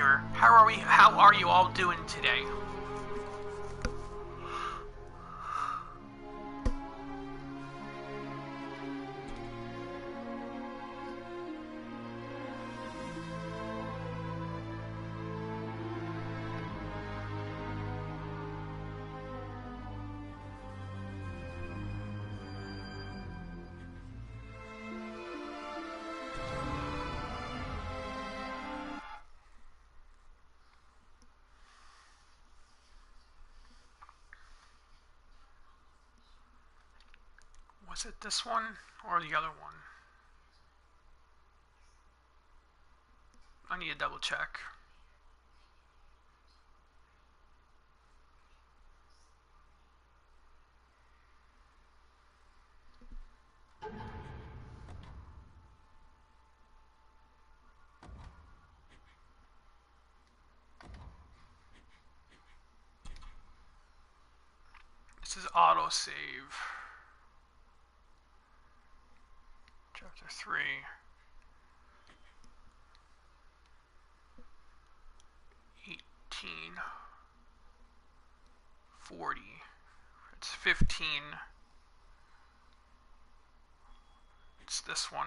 here. How are you all doing today? Was it this one or the other one? I need to double check. This is autosave. Chapter 3. 40. It's 15. It's this one.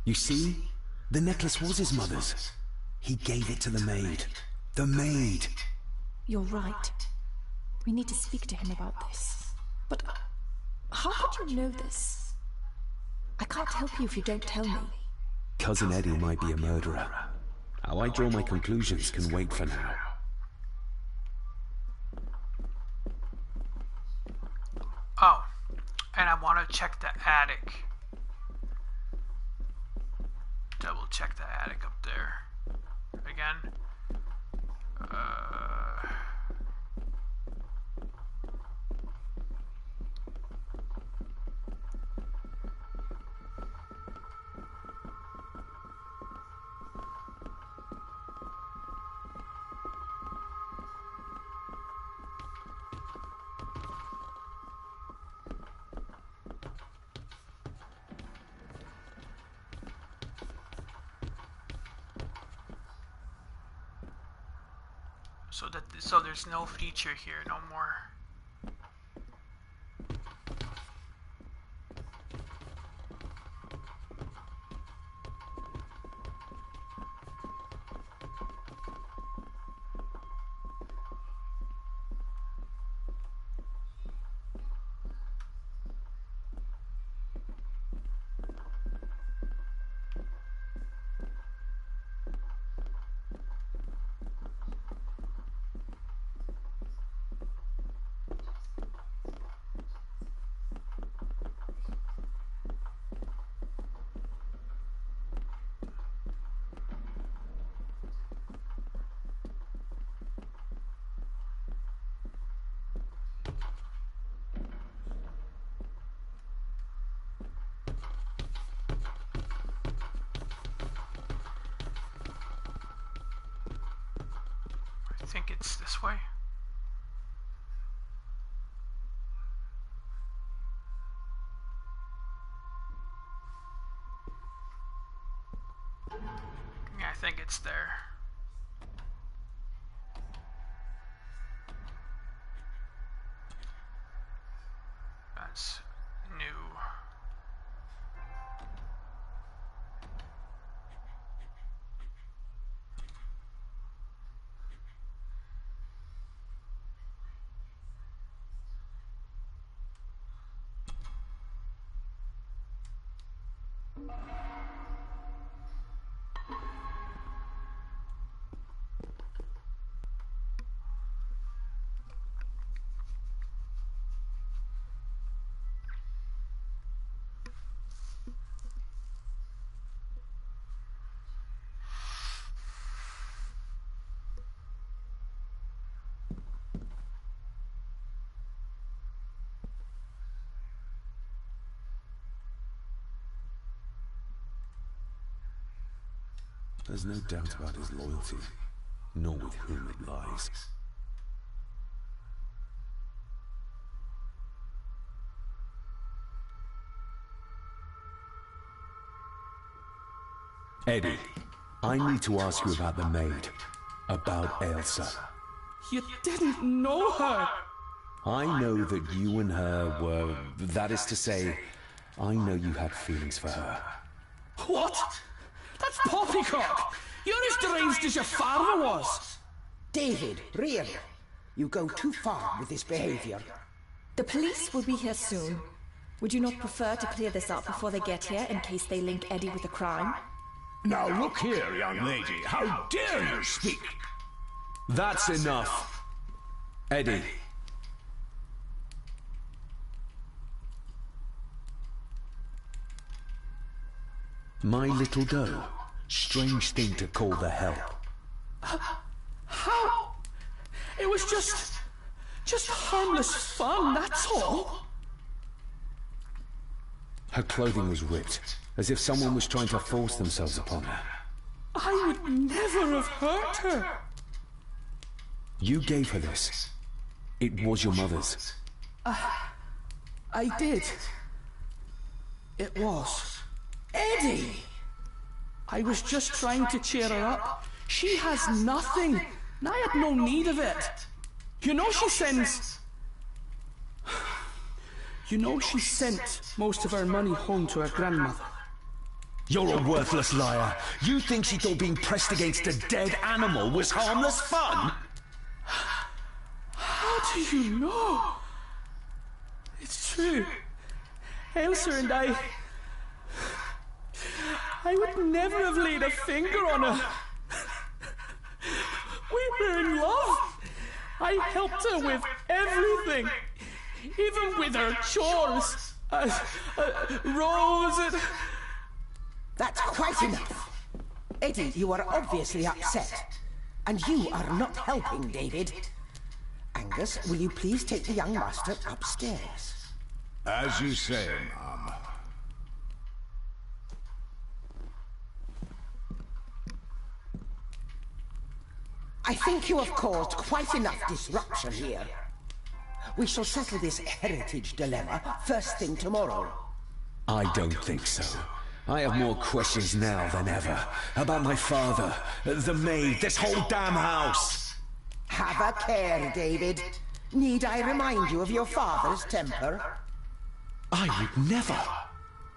You see? The necklace was his mother's. He gave it to the maid. The maid! You're right. We need to speak to him about this. But how could you know this? I can't help you if you don't tell me. Cousin Eddie might be a murderer. How I draw my conclusions can wait for now. Oh, and I want to check the attic. Double check the attic up there. Again. So there's no feature here no more. I think it's this way. Yeah, I think it's there. That's new. There's no doubt about his loyalty, nor with whom it lies. Eddie, I need to ask you about the maid. About Elsa. You didn't know her! I know that you and her were... That is to say, I know you had feelings for her. What? That's poppycock! You're as deranged as your father was! David, really? You go too far with this behavior. The police will be here soon. Would you not prefer to clear this up before they get here in case they link Eddie with a crime? Now look here, young lady. How dare you speak? That's enough. Eddie. My little doe. Strange thing to call the help. How? It was just harmless fun, that's all. Her clothing was ripped, as if someone was trying to force themselves upon her. I would never have hurt her. You gave her this. It was your mother's. I did. It was. Eddie! I was just trying to cheer her up. She has nothing, and I had no need of it. You know she sends... You know she sent most of her money home to her grandmother. You're a worthless liar. You think she thought being pressed against a dead animal was harmless fun? How do you know? It's true. Elsa and I would never have laid a finger on her. We were in love. I helped her with everything. Even with her chores. Rose and... That's quite enough. Eddie, you are obviously upset. And you are not helping, David. Angus, will you please take the young master upstairs? As you say, Mom. I think you have caused quite enough disruption here. We shall settle this heritage dilemma first thing tomorrow. I don't think so. I have more questions now than ever. About my father, the maid, this whole damn house. Have a care, David. Need I remind you of your father's temper? I would never.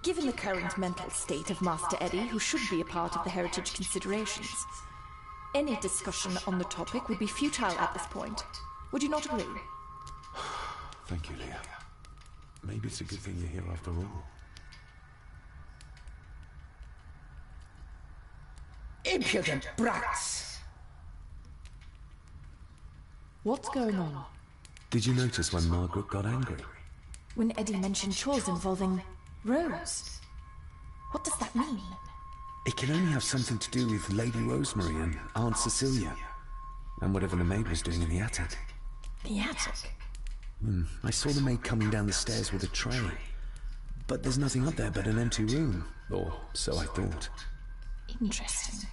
Given the current mental state of Master Eddie, who should be a part of the heritage considerations, any discussion on the topic would be futile at this point. Would you not agree? Thank you, Leah. Maybe it's a good thing you're here after all. Impudent brats! What's going on? Did you notice when Margaret got angry? When Eddie mentioned chores involving Rose. What does that mean? It can only have something to do with Lady Rosemary and Aunt Cecilia. And whatever the maid was doing in the attic. The attic? I saw the maid coming down the stairs with a tray. But there's nothing up there but an empty room. Or so I thought. Interesting.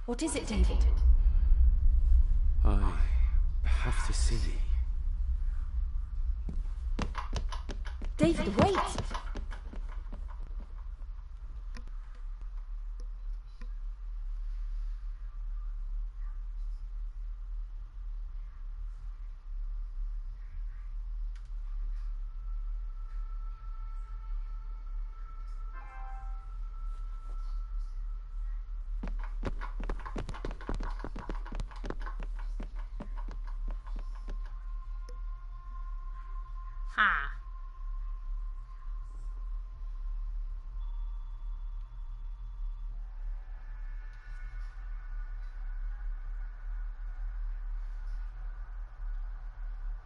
What is it, David? I have to see. David, wait!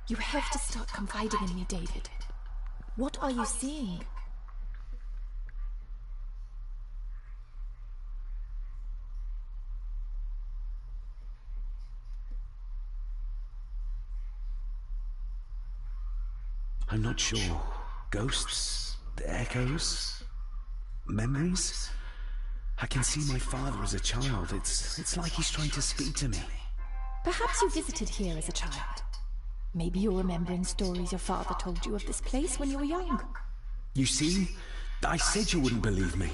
You have to start confiding in me, David. What are you seeing? I'm not sure. Ghosts? Echoes? Memories? I can see my father as a child. It's like he's trying to speak to me. Perhaps you visited here as a child. Maybe you're remembering stories your father told you of this place when you were young. You see? I said you wouldn't believe me.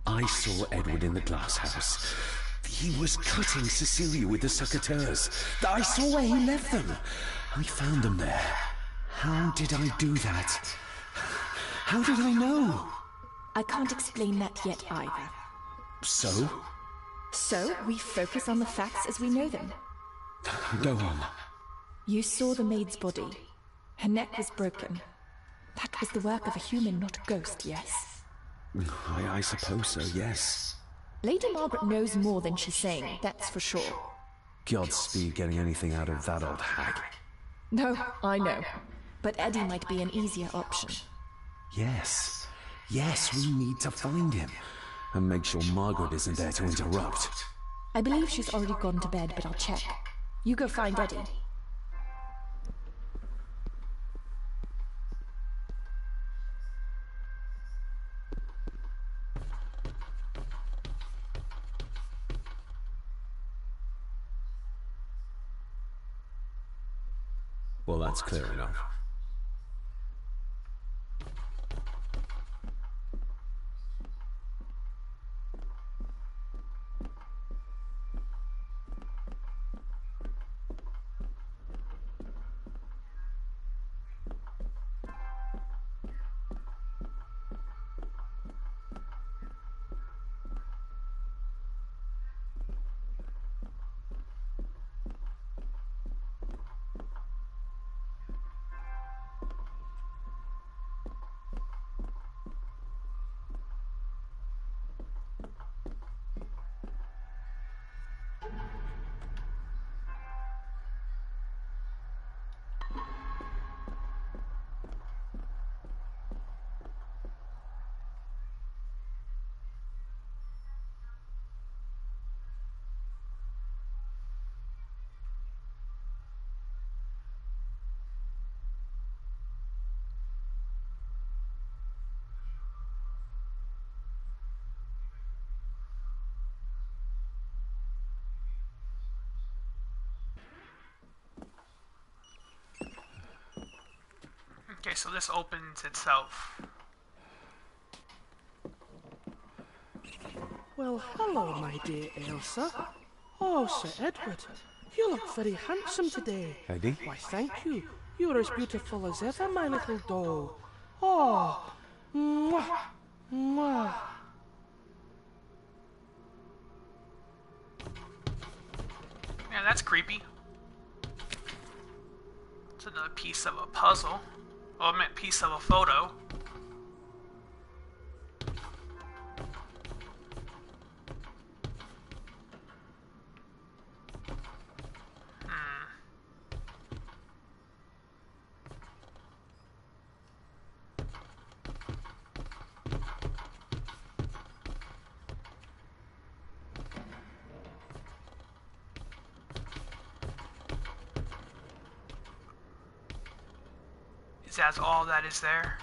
I saw Edward in the glass house. He was cutting Cecilia with the secateurs. I saw where he left them. I found them there. How did I do that? How did I know? I can't explain that yet either. So? So, we focus on the facts as we know them. Go on. You saw the maid's body. Her neck was broken. That was the work of a human, not a ghost, yes? I suppose so, yes. Lady Margaret knows more than she's saying, that's for sure. Godspeed getting anything out of that old hag. No, I know. But Eddie might be an easier option. Yes. Yes, we need to find him. And make sure Margaret isn't there to interrupt. I believe she's already gone to bed, but I'll check. You go find Eddie. Well, that's clear enough. Okay, so this opens itself. Well, hello, my dear Elsa. Oh, Sir Edward, you look very handsome today. Eddie? Why, thank you. You're as beautiful as ever, my little doll. Oh, mwah, mwah. Yeah, that's creepy. It's another piece of a puzzle. Well, I meant piece of a photo. Is that all that is there?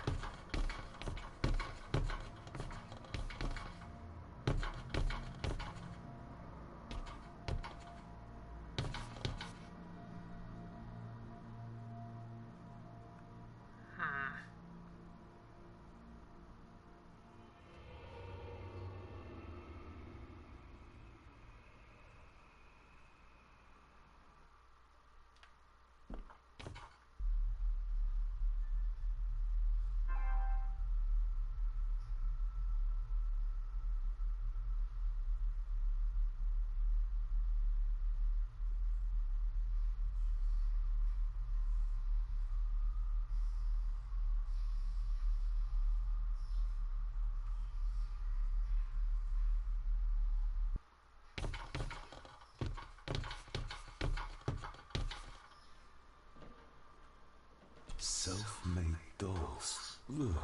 Self-made dolls. Ugh.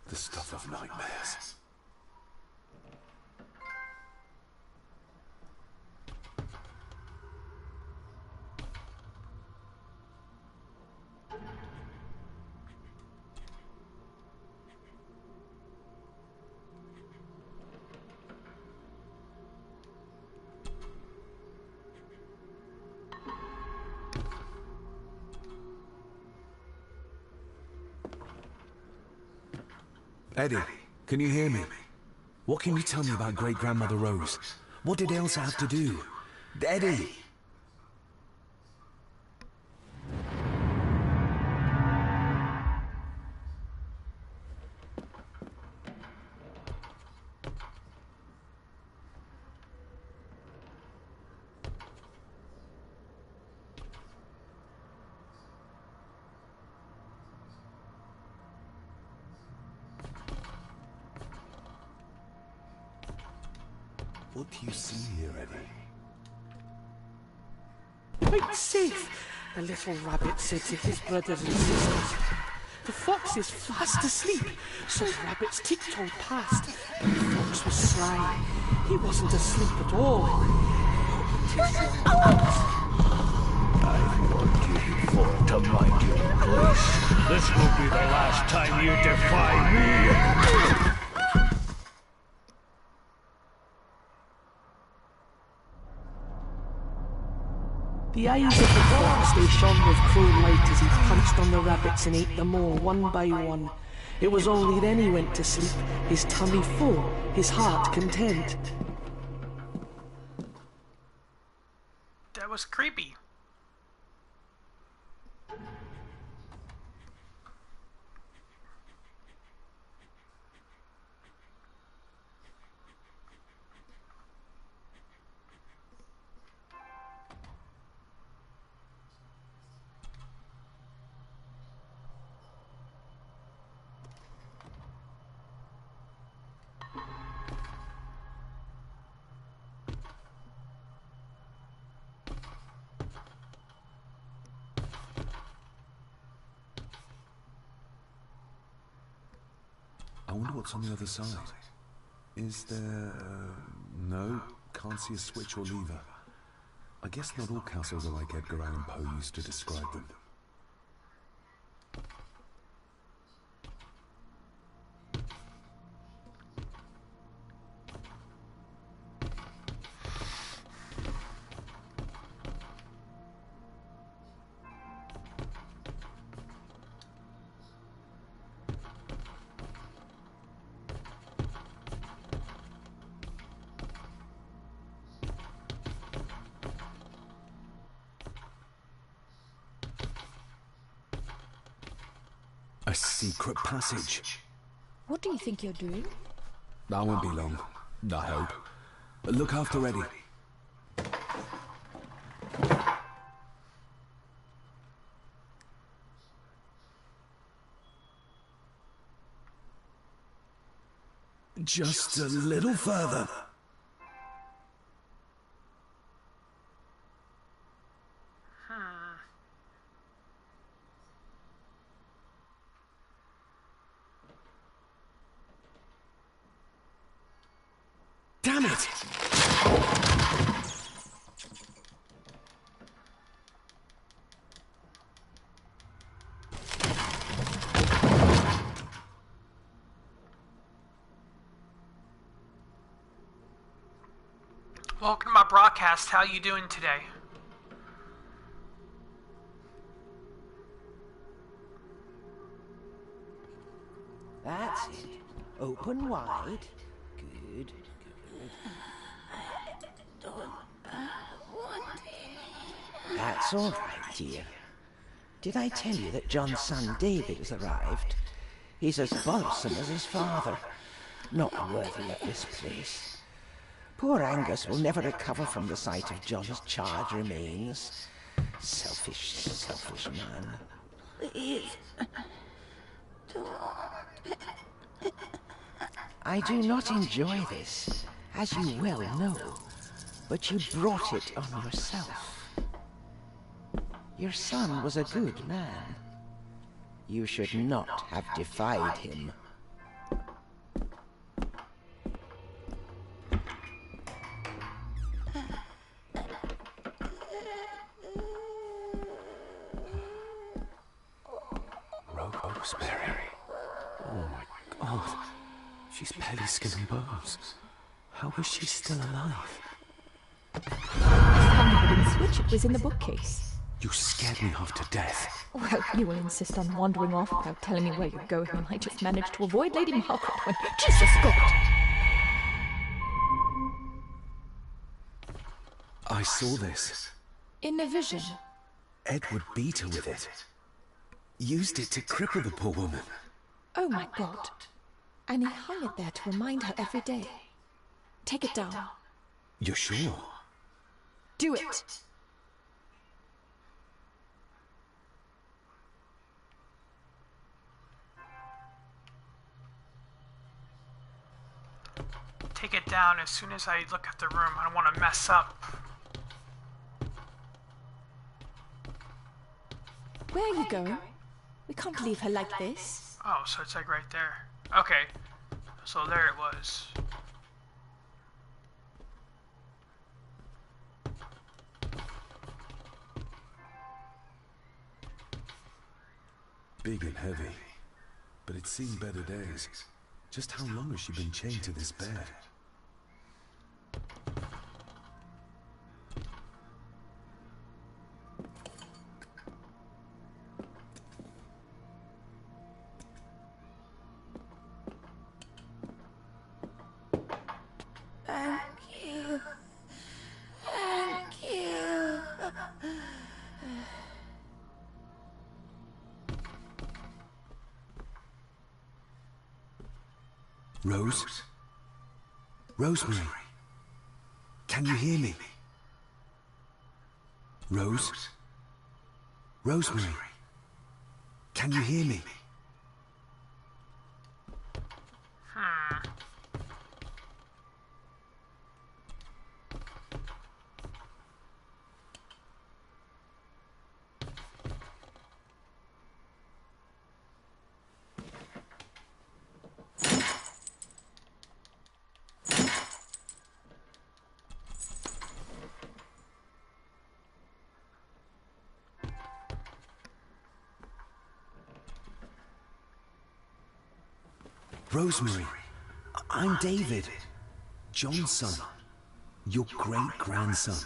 The stuff of nightmares. Eddie, can you hear me? What can you tell me about great-grandmother Rose? What did Elsa have to do? Eddie! What do you see here, Eddie? Quite safe, the little rabbit said to his brothers and sisters. The fox is fast asleep, so the rabbits tiptoed past. But the fox was sly. He wasn't asleep at all. I warned you before to mind your place. This will be the last time you defy me. The eyes of the fox, they shone with cruel light as he punched on the rabbits and ate them all one by one. It was only then he went to sleep, his tummy full, his heart content. That was creepy. I wonder what's on the other side. Is there... no, can't see a switch or lever. I guess not all castles are like Edgar Allan Poe used to describe them. A secret passage. What do you think you're doing? That won't be long, I hope. Look after Eddie. Just a little further. Damn it! Welcome to my broadcast. How you doing today? That's it. Open wide. Good. That's all right, dear. Did I tell you that John's son David has arrived? He's as bothersome as his father. Not worthy of this place. Poor Angus will never recover from the sight of John's charred remains. Selfish, selfish man. Please, don't. I do not enjoy this, as you well know, but you brought it on yourself. Your son was a good man. You should not have defied him. Rosemary. Oh my God. She's barely skin and bones. How is she still alive? Time to put in the switch. It was in the bookcase. You scared me half to death. Well, you will insist on wandering off without telling me where you're going, and I just managed to avoid Lady Margaret when... Jesus, God! I saw this. In a vision. Edward beat her with it. Used it to cripple the poor woman. Oh my God. And he hung it there to remind her every day. Take it down. You're sure? Do it. Take it down as soon as I look at the room. I don't want to mess up. Where are you going? We can't leave her like this. Oh, so it's like right there. Okay. So there it was. Big and heavy. But it's seen better days. Just how long has she been chained to this bed? Thank you. Thank you. Rose? Rosemary? Can you hear me? Rose? Rosemary? Can you hear me? Rosemary, I'm David, John's son, your great-grandson.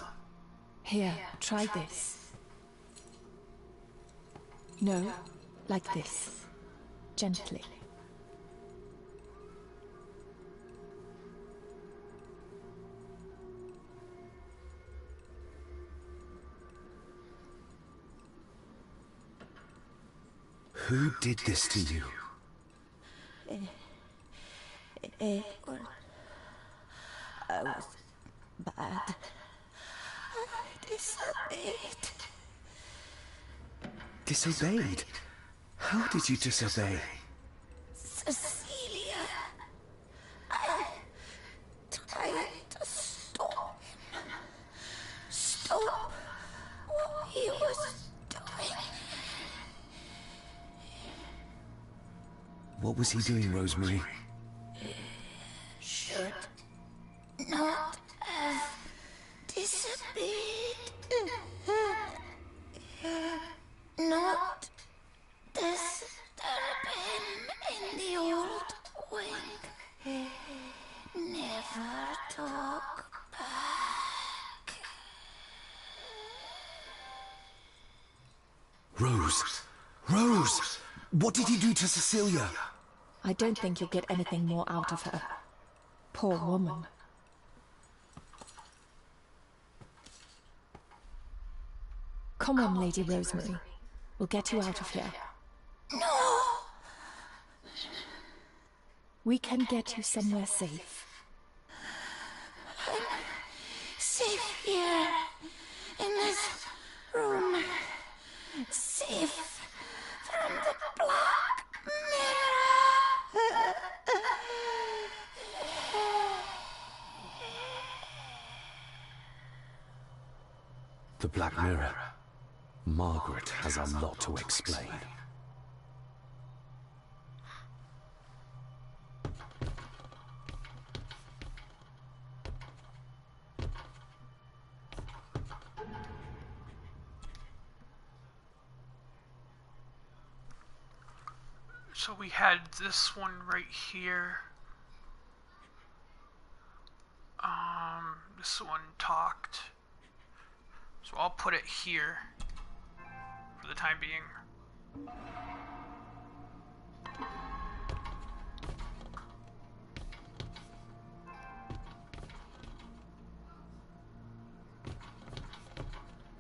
Here, try this. No, like this. Gently. Who did this to you? Well, I was bad. I disobeyed. Disobeyed? How did you disobey? Cecilia. I tried to stop him. Stop what he was doing. What was he doing, Rosemary? Should not have disobeyed. Not disturb him in the old wing. Never talk back. Rose! Rose! What did he do to Cecilia? I don't think you'll get anything more out of her. Poor woman. Come on, Lady Rosemary. We'll get you out of here. No! We can get you somewhere safe. I'm safe here. In this room. Safe from the Black Mirror. The Black Mirror. Margaret has a lot to explain. So we had this one right here. This one talked. So I'll put it here. for the time being.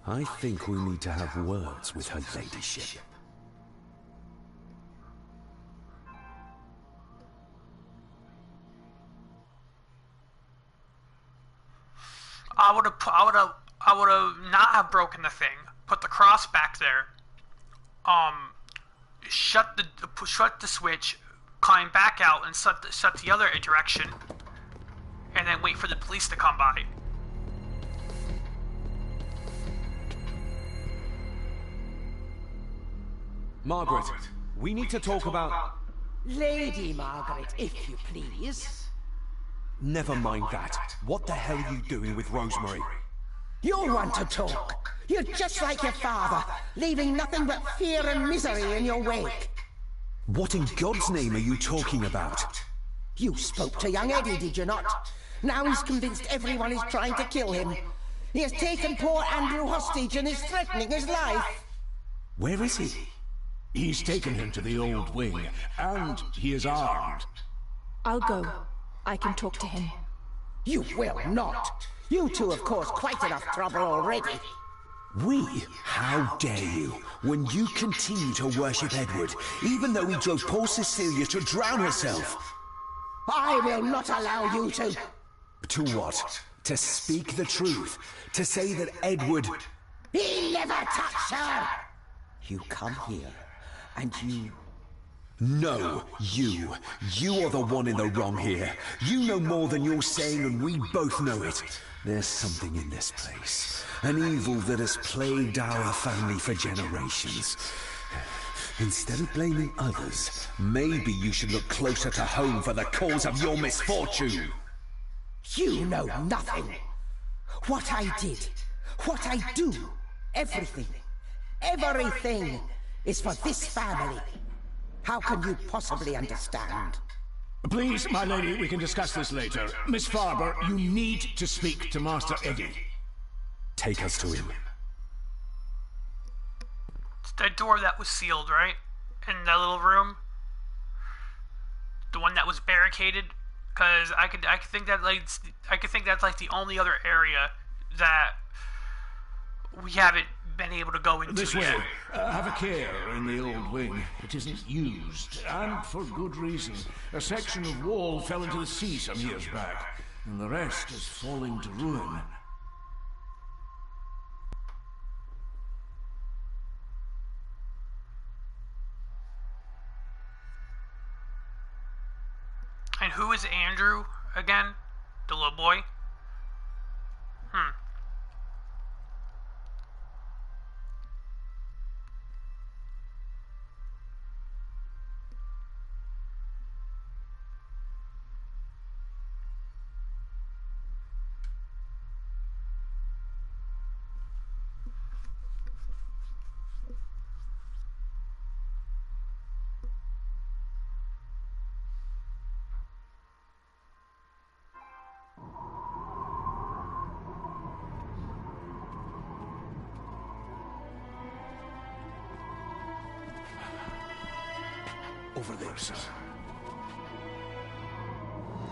I think we need to have words with her ladyship. I would have not have broken the thing. Put the cross back there. Shut the switch. Climb back out and shut the other direction. And then wait for the police to come by. Margaret, we need to talk about... Lady Margaret, if you please. Never mind that. What the hell are you doing with Rosemary? You want to talk. You're just like your father, leaving nothing but fear and misery in your wake. What in God's name are you talking about? You spoke to young Eddie, did you not? Now he's convinced everyone is trying to kill him. He has taken poor Andrew hostage and is threatening his life. Where is he? He's taken him to the old wing, and he is armed. I'll go. I can talk to him. You will not. You two have caused quite enough trouble already. We? How dare you? When you continue to worship Edward, even though he drove poor Cecilia to drown herself. I will not allow you to... To what? To speak the truth? To say that Edward... He never touched her! You come here, and you... No, you. You are the one in the wrong here. You know more than you're saying, and we both know it. There's something in this place. An evil that has plagued our family for generations. Instead of blaming others, maybe you should look closer to home for the cause of your misfortune. You know nothing. What I did, what I do, everything is for this family. How can you possibly understand? Please, my lady, we can discuss this later. Miss Farber, you need to speak to Master Eddie. Take us to him. It's that door that was sealed, right? In that little room? The one that was barricaded? Because I could think that's like the only other area that we haven't been able to go into This way. yet. Have a care in the old wing. It isn't used, and for good reason. A section of wall fell into the sea some years back, and the rest is falling to ruin. And who is Andrew again? The little boy? Over there, sir.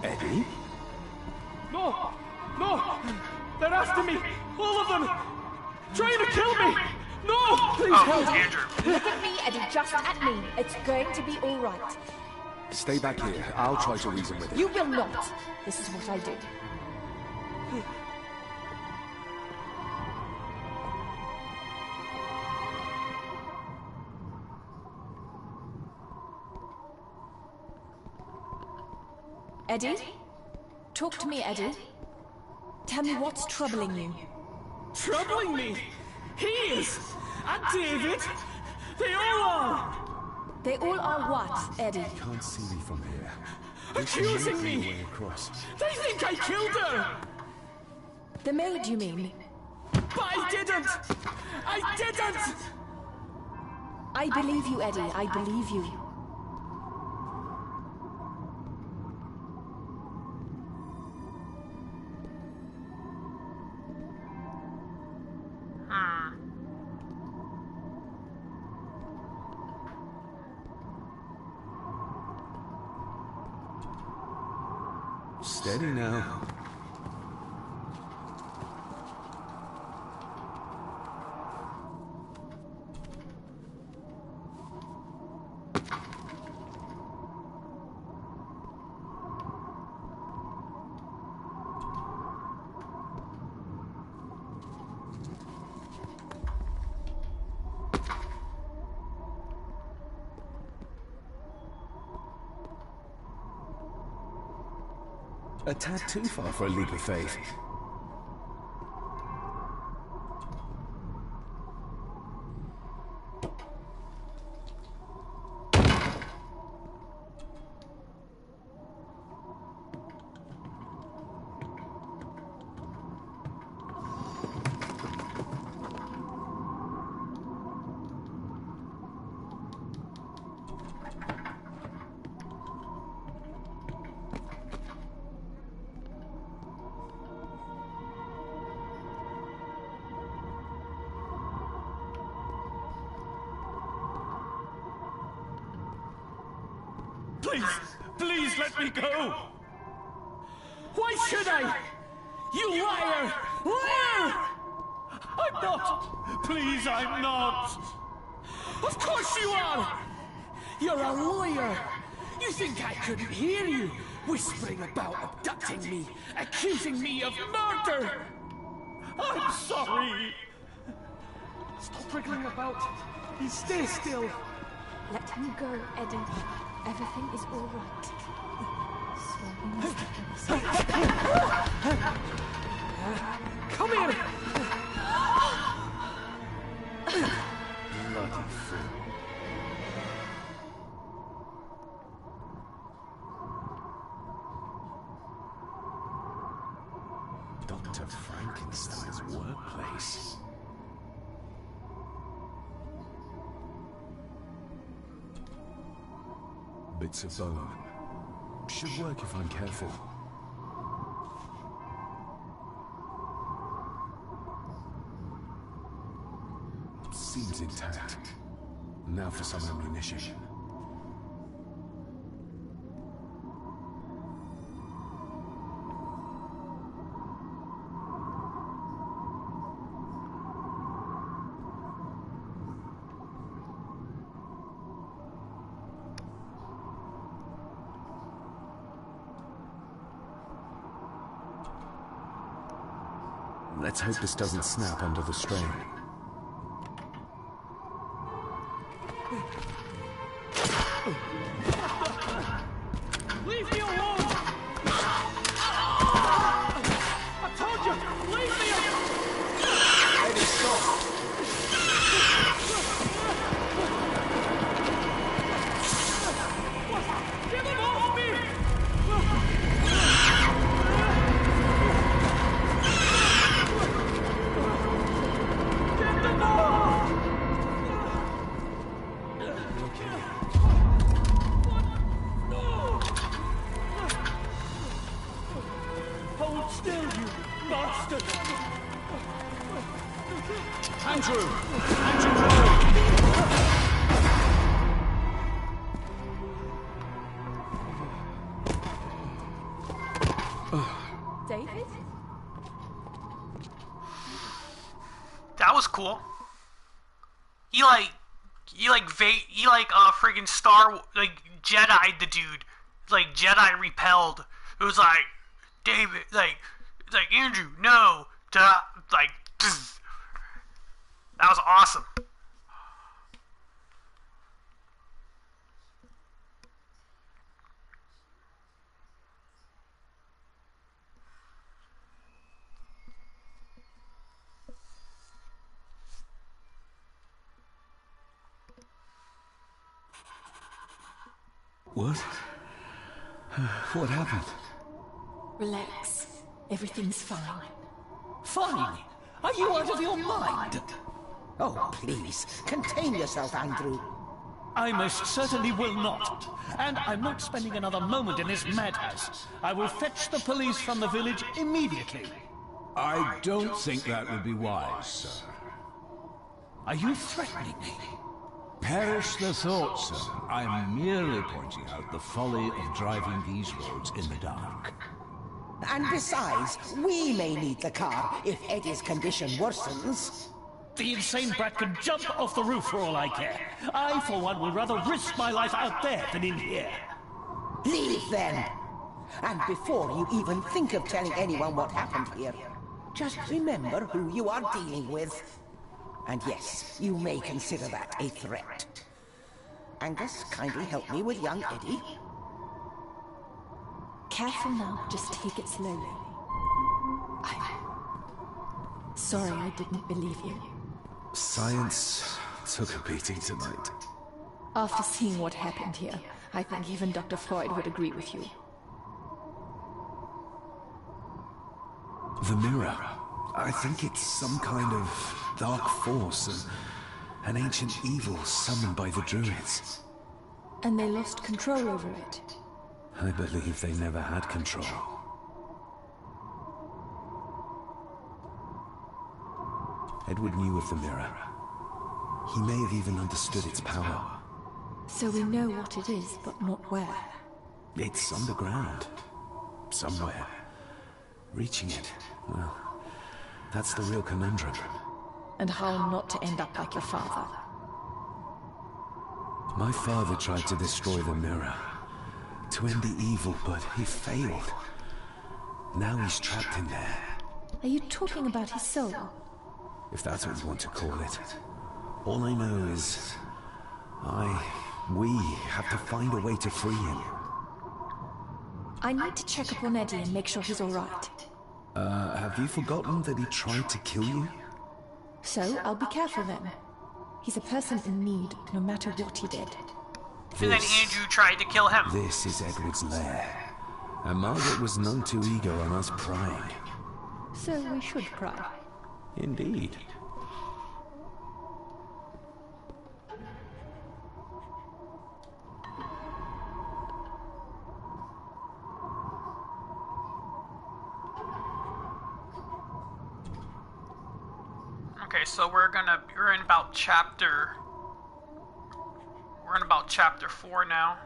Eddie? No! No! They're after me! All of them! Trying to kill me! No! Please help! Andrew. Look at me, Eddie, just at me. It's going to be all right. Stay back here. I'll try to reason with him. You will not. This is what I do. Eddie? Talk to me, Eddie. Tell me what's troubling you. Troubling me? He is! And David! They all are! They all are what, Eddie? Can't see me from here. Accusing me! Way across. They think I killed her! The maid, you mean? But I didn't! I didn't! I believe you, Eddie. I believe you. Steady now. A tad too far for a leap of faith. Please let me go! Why should I? You liar! Liar! I'm not! Please, I'm not! Of course you are! You're a lawyer! You think I couldn't hear you whispering about abducting me, accusing me of murder? I'm sorry! Stop wriggling about. Stay still. Let him go, Eddie. Everything is all right. Come here! Bloody fool. Dr. Frankenstein's workplace. Bits of bone. Should work if I'm careful. Seems intact. Now for some ammunition. Let's hope this doesn't snap under the strain. Leave me alone! I told you, leave me alone! Eddie, stop! Get them off me! Get them off! Hold still, you bastard! Andrew! Andrew, David? That was cool. He friggin' Jedi'd the dude. Like Jedi repelled. It was like David, like Andrew, no, that was awesome. What? What happened? Relax. Everything's fine. Fine? Are you out of your mind? Oh, please, contain yourself, Andrew. I most certainly will not. And I'm not spending another moment in this madhouse. I will fetch the police from the village immediately. I don't think that would be wise, sir. Are you threatening me? Perish the thought, sir. I'm merely pointing out the folly of driving these roads in the dark. And besides, we may need the car if Eddie's condition worsens. The insane brat can jump off the roof for all I care. I, for one, would rather risk my life out there than in here. Leave then! And before you even think of telling anyone what happened here, just remember who you are dealing with. And yes, you may consider that a threat. Angus, kindly help me with young Eddie. Careful now, just take it slowly. I'm sorry I didn't believe you. Science took a beating tonight. After seeing what happened here, I think even Dr. Freud would agree with you. The mirror. I think it's some kind of dark force, an ancient evil summoned by the druids. And they lost control over it. I believe they never had control. Edward knew of the mirror. He may have even understood its power. So we know what it is, but not where. It's underground. Somewhere. Reaching it, well, that's the real conundrum. And how not to end up like your father. My father tried to destroy the mirror, to end the evil, but he failed. Now he's trapped in there. Are you talking about his soul? If that's what you want to call it. All I know is... we have to find a way to free him. I need to check up on Eddie and make sure he's alright. Have you forgotten that he tried to kill you? So, I'll be careful then. He's a person in need, no matter what he did. And then Andrew tried to kill him. This is Edward's lair. And Margaret was none too eager on us prying. So we should pry. Indeed. Okay, so we're in about chapter 4 now.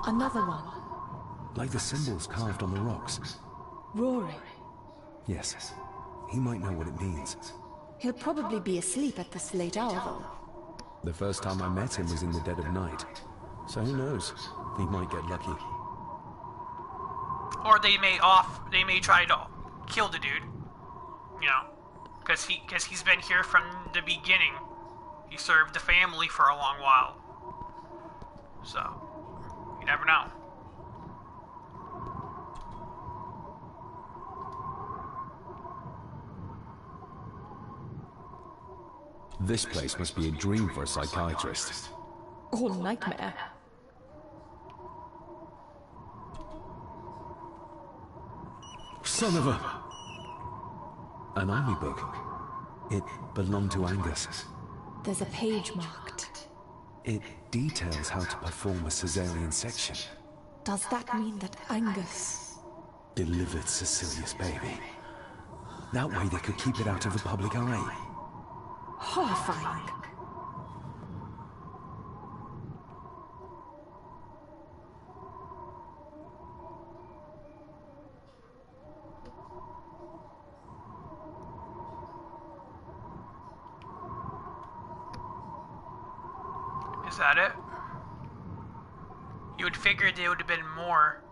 Another one. Like the symbols carved on the rocks. Rory. Yes. He might know what it means. He'll probably be asleep at this late hour, though. The first time I met him was in the dead of night. So who knows? He might get lucky. Or they may try to kill the dude. You know, because he's been here from the beginning. He served the family for a long while. So, you never know. This place must be a dream for a psychiatrist. Or nightmare. Son of a... An army book. It belonged to Angus. There's a page marked. It details how to perform a cesarean section. Does that mean that Angus... Delivered Cecilia's baby. That way they could keep it out of the public eye. Horrifying. Is that it? You would figure there would have been more.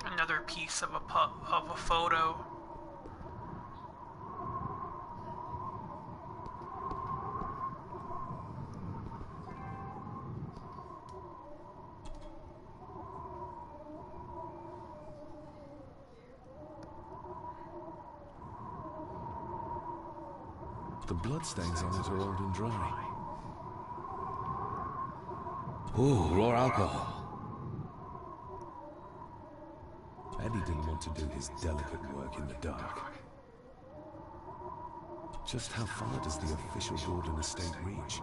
Another piece of a photo. The bloodstains on it are old and dry. Ooh, raw alcohol. Eddie didn't want to do his delicate work in the dark. Just how far does the official Gordon estate reach?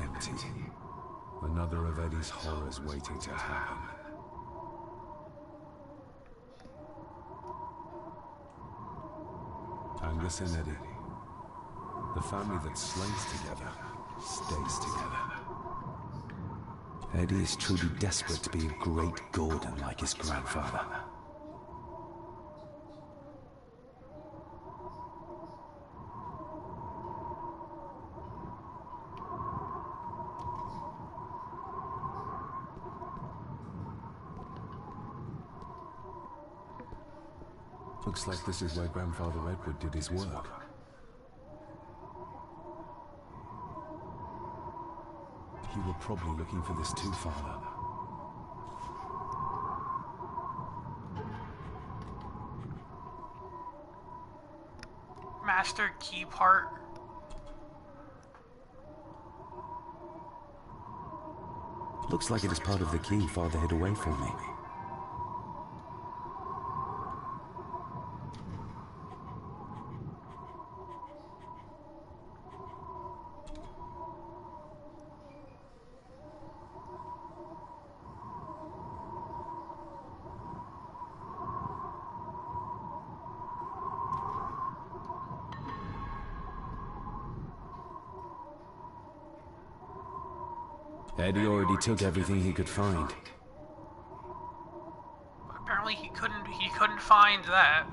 Empty. Another of Eddie's horrors waiting to happen. Angus and Eddie. The family that slays together, stays together. Eddie is truly desperate to be a great Gordon like his grandfather. Looks like this is where Grandfather Edward did his work. You were probably looking for this too, Father. Master key part. Looks like it is part of the key Father hid away from me. Eddie already took everything he could find. Apparently he couldn't find that.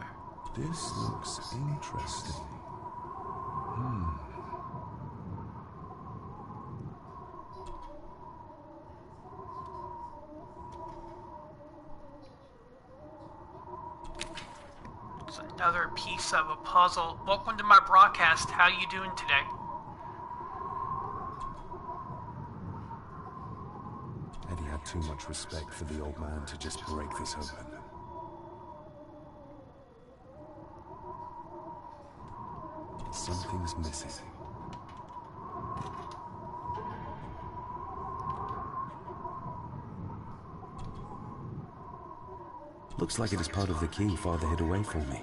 This looks interesting. It's another piece of a puzzle. Welcome to my broadcast. How you doing today? Eddie had too much respect for the old man to just break this open. Something's missing. Looks like it is part of the key Father hid away from me.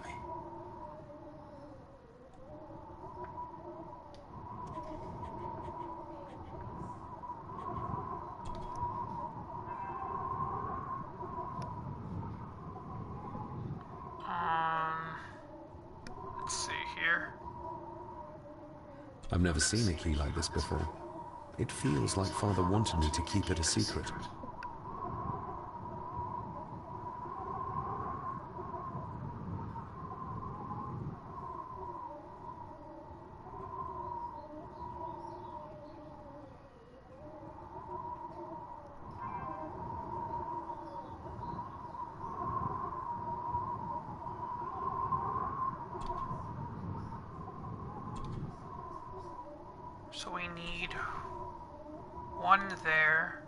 Let's see here. I've never seen a key like this before. It feels like Father wanted me to keep it a secret. So we need one there.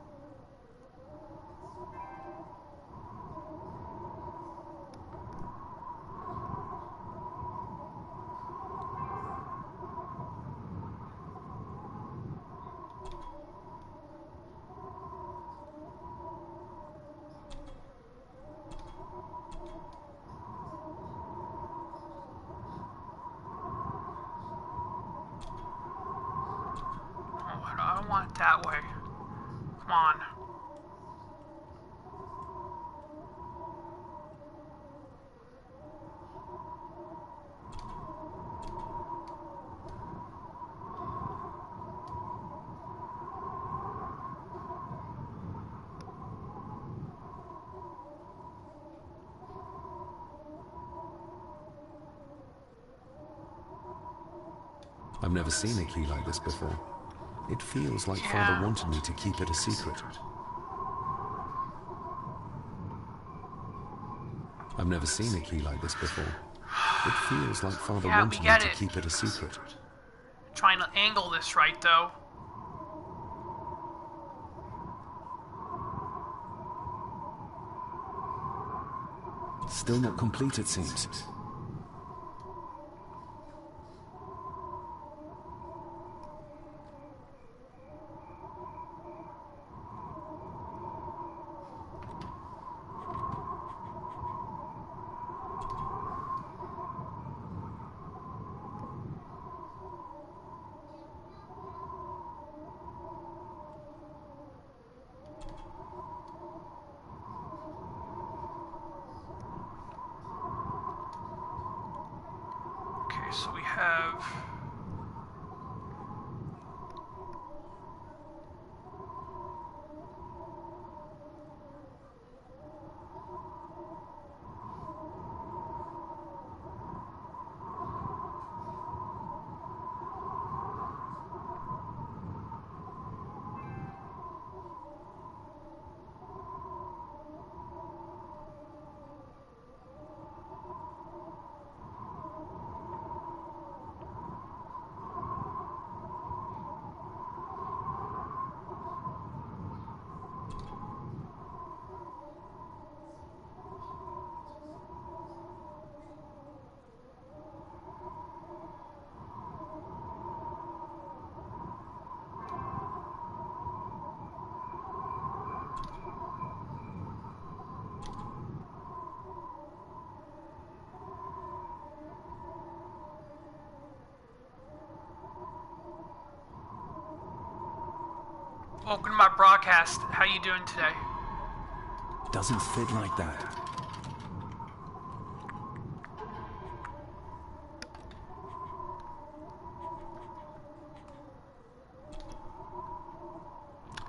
I don't want it that way. Come on. I've never seen a key like this before. It feels like Father wanted me to keep it a secret. I've never seen a key like this before. It feels like Father wanted me to keep it a secret. Trying to angle this right, though. Still not complete, it seems. Okay, so we have... Welcome to my broadcast. How you doing today? Doesn't fit like that.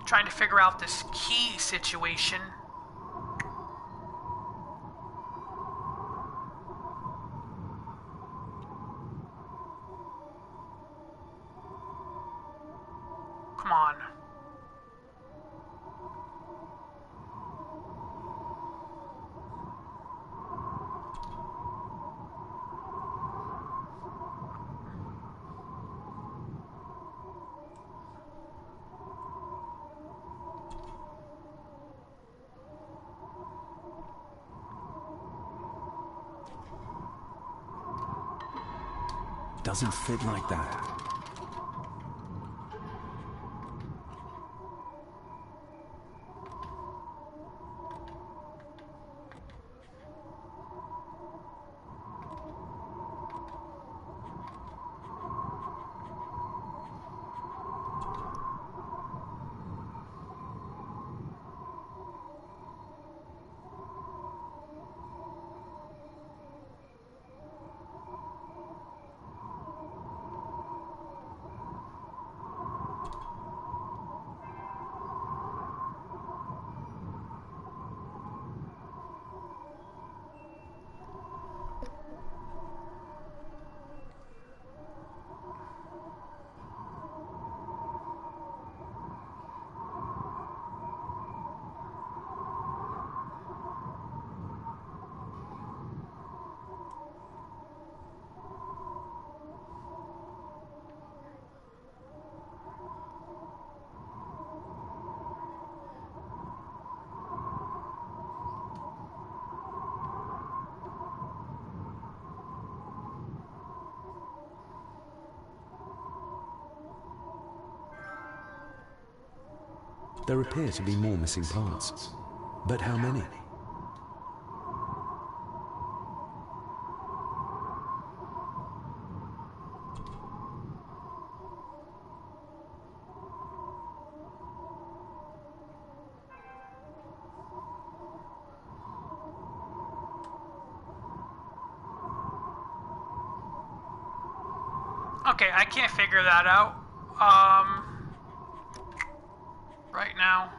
Trying to figure out this key situation. Come on. Doesn't fit like that. There appear to be more missing parts. But how many? Okay, I can't figure that out. Right now.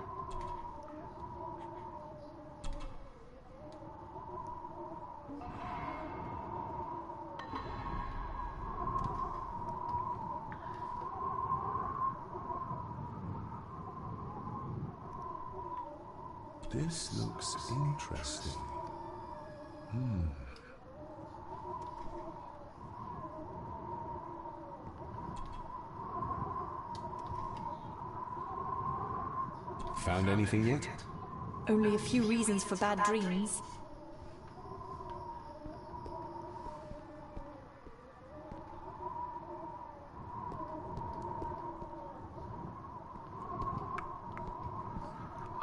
This looks interesting. Found anything yet? Only a few reasons for bad dreams.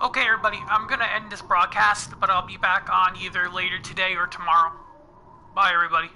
Okay, everybody, I'm gonna end this broadcast, but I'll be back on either later today or tomorrow. Bye, everybody.